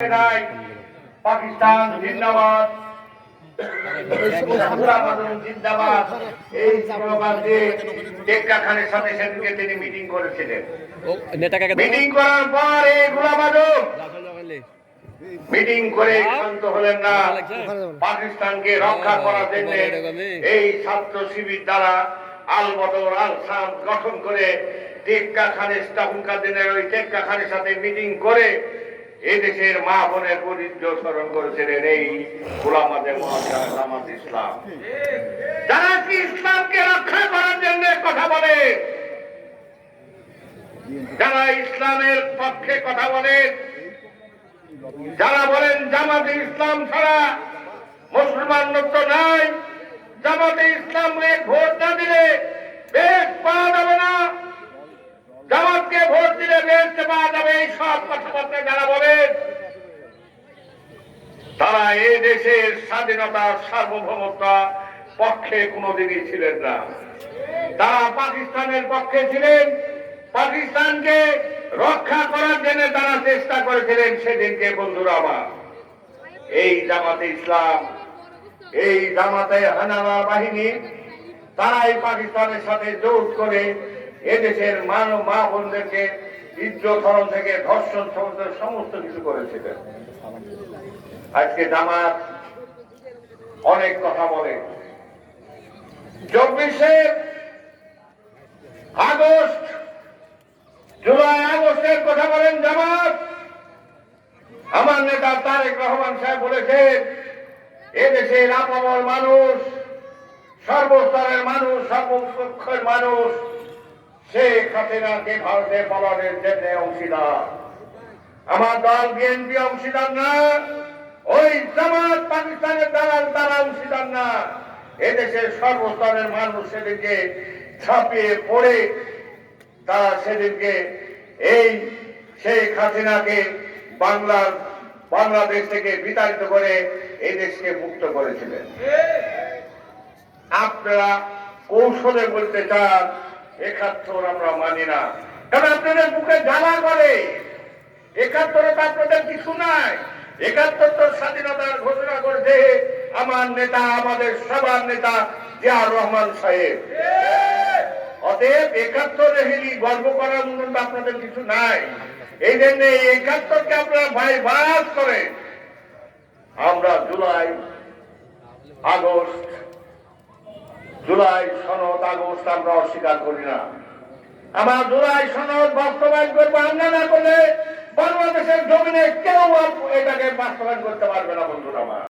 পাকিস্তান জিন্দাবাদ, জিন্দাবাদ। এই স্লোগান দিয়ে টেক্কা খানের সাথে সেদিনকে তিনি মিটিং করেছিলেন। মিটিং করার পর এই গোলাবাদক মিটিং করে শান্ত হলেন না। পাকিস্তানকে রক্ষা করার জন্য এই ছাত্র শিবির দ্বারা আল বদর আল শাম গঠন করে টেক্কা খানের তখনকার দিনের ওই টেক্কা খানের সাথে মিটিং করে এই দেশের মা বোনের পরিত্য স্মরণ করেছিলেন এই গোলাম আজম জামাত ইসলাম। যারা কি ইসলামকে রক্ষা করার জন্য কথা বলে, যারা ইসলামের পক্ষে কথা বলে, যারা বলেন জামাতে ইসলাম ছাড়া মুসলমানত্ব নাই, জামাতে ইসলামকে ভোট না দিলে বেশ পাওয়া যাবে না, জামাতকে ভোট দিলে বেশ পাওয়া যাবে, এই সব কথাবার্তা যারা বলেন তারা এই দেশের স্বাধীনতার সার্বভৌমত্ব পক্ষে কোনোদিনই ছিলেন না। তারা পাকিস্তানের পক্ষে ছিলেন, পাকিস্তানকে রক্ষা করার জন্য তারা চেষ্টা করেছিলেন। সেদিনকে বন্ধুরা আমার, এই জামাতে ইসলাম, এই জামাতে হানানা বাহিনী তারাই পাকিস্তানের সাথে জোট করে এদেশের মানব মা বোনদেরকে ইজ্জত হরণ থেকে ধর্ষণ সমস্ত কিছু করেছিলেন। আজকে জামাত অনেক কথা বলে। 24শে আগস্ট, জুলাই আগস্টের কথা বলেন জামাত। আমার নেতা তারেক রহমান সাহেব বলেছেন এদেশের আপামর মানুষ, সর্বস্তরের মানুষ, সর্বপক্ষের মানুষ শেখ হাসিনাকে ভারতে পালনের জন্য অংশীদার। আমার দল বিএনপি অংশীদার না, ওই জামাত পাকিস্তানের দালাল তারা অংশীদার না। এদেশের সর্বস্তরের মানুষ সেদিনকে ছাপিয়ে পড়ে তারা সেদিনকে এই শেখ হাসিনাকে বাংলাদেশ থেকে বিতাড়িত করে এই দেশকে মুক্ত করেছিলেন। আপনারা কৌশলে বলতে চান ৭১ আমরা মানি না, কারণ আপনাদের বুকে জ্বালা করে। ৭১ তো আপনাদের কিছু নাই। ৭১ তো স্বাধীনতার ঘোষণা করেছে আমার নেতা, আমাদের সবার নেতা জিয়াউর রহমান সাহেব। অতএব ৭১ রেহিলি গর্ব করার মূল্য আপনাদের কিছু নাই। এই জন্য ৭১কে আপনারা ভাইবাস করে আমরা জুলাই সনদ আগস্ট আমরা অস্বীকার করি না। আমার জুলাই সনদ বাস্তবায়ন করবো আমরা, না করলে বাংলাদেশের জমিনে কেউ এটাকে বাস্তবায়ন করতে পারবে না বন্ধুরা আমার।